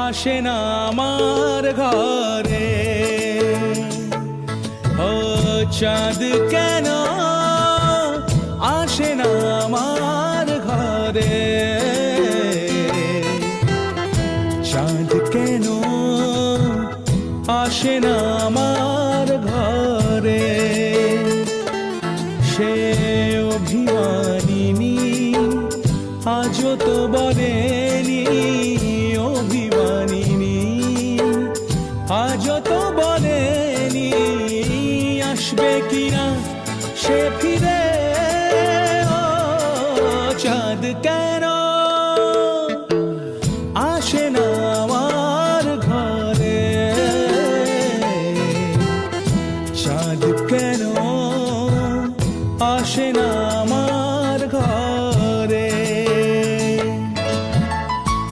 আসে না আমার ঘরে। ও চাঁদ কেন আসে না আমার ঘরে, চাঁদ কেন আসে না আমার ঘরে। সে অভিমানিনী আজও তো বলে